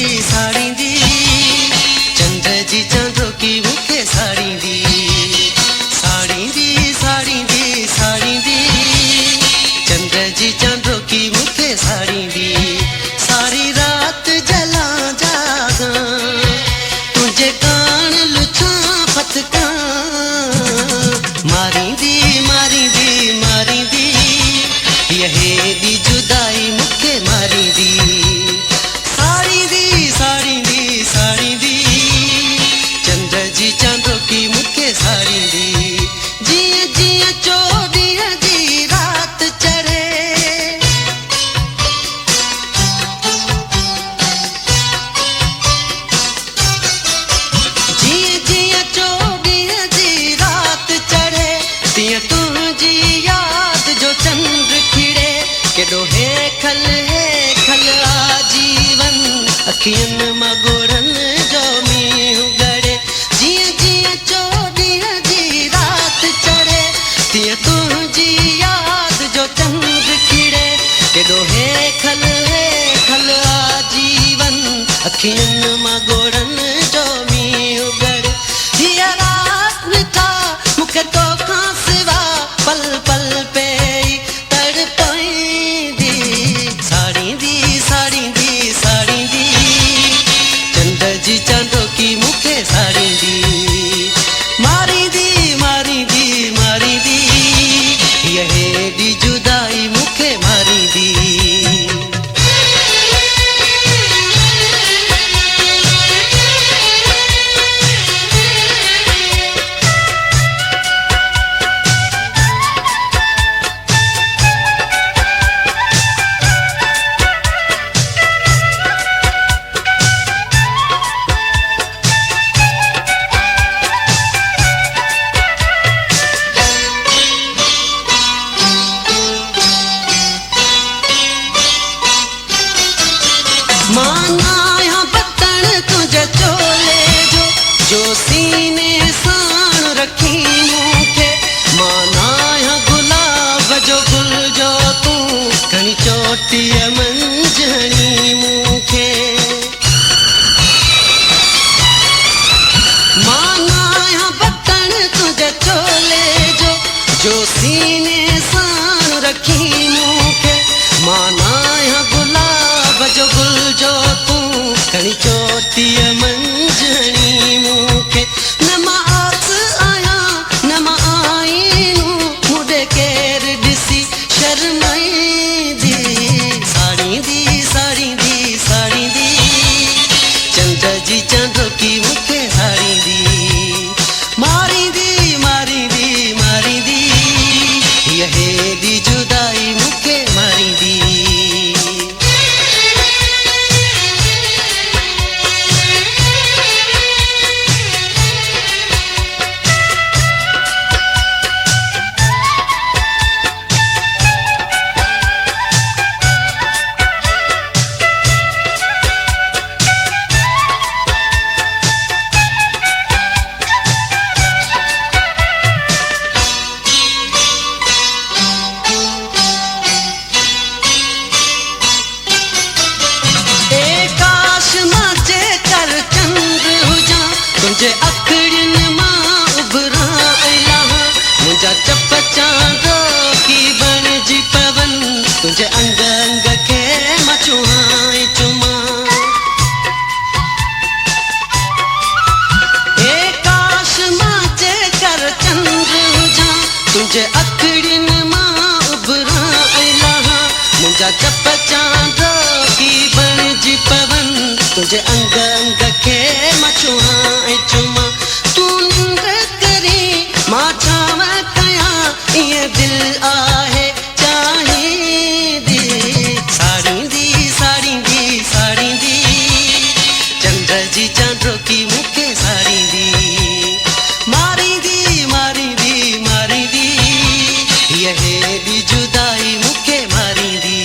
साड़ी दी चंद्र जी चांदो की मुखे साड़ी दी साड़ी दी साड़ी दी साड़ी दी चंद्र जी चांदो की मुखे साड़ी दी सारी रात जला जागा तुझे कान लुछा फतका मारी दी मारी दी मारी दी यही दी जुदाई मुखे मारी दी साड़ी दी साड़ी दी साड़ी दी चंद्र जी चांदो की मुखे साड़ी दी जिया जिया चौड़िया जी रात चढ़े जिया जिया चौड़िया जी रात चढ़े तिया तुझी याद जो चंद्र खिड़े केडो है खल आजीवन अखियन मगोरन जो मीहू गड़े जिया जिया चौड़िया जी रात चढ़े तिया तुझी याद जो चंद्र खिड़े केडो है खल आजीवन अखियन मगोरन जो मीहू गड़े हिया रात मिठा मुखे तो खां सिवा पल पल पे तड़पाई दी साड़ी दी साड़ी दी साड़ी दी चंद्र जी चांदो की मुखे साड़ी दी मारी दी मारी दी मारी दी यही दी जुदाई मुखे मारी दी माना यहाँ बतन तुझे चोले जो सीने सान रखी मुखे माना यहाँ गुलाब जो गुल जो तू कहीं चोटी मंजनी मुखे माना यहाँ बतन तुझे चोले जो सीने सान रखी मुखे माना यहाँ गुलाब जो गुल जो तू कहीं चोटी मंजनी मुखे नमा आस आया नमा आईनू मुझे केर दिसी शर्माई दी साड़ी दी साड़ी दी साड़ी दी चंद्र जी चांदो की मुखे साड़ी दी मारी दी मारी दी मारी दी यही दी जुदाई मुखे मारी दी तुझे अखड़िन मां उभरा अला मुझा चप चांदो की बन जी पवन तुझे अंग अंग के मचुहाई चुमा काश माचे कर चंद्र जा तुझे अखड़िन मां उभरा अला मुझा चप चांदो की बन जी पवन तुझे अंग अंग के मचुहाई चुमा तू निंद करी माछावा कया ये दिल आहे चाहे दी साड़ी दी साड़ी दी साड़ी दी चंद्र जी चांदो की मुखे साड़ी दी मारी दी मारी दी मारी दी यही दी जुदाई मुखे मारी दी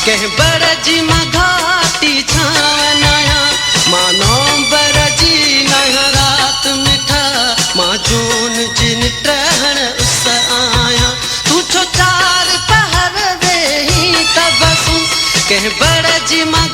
कह बरजी मां घाटी छावनाया मानो बरजी नया रात मिठा मां जून जिन ट्रहण उस आया तू छो चार पहर दे ही तबसू कह बरजी मां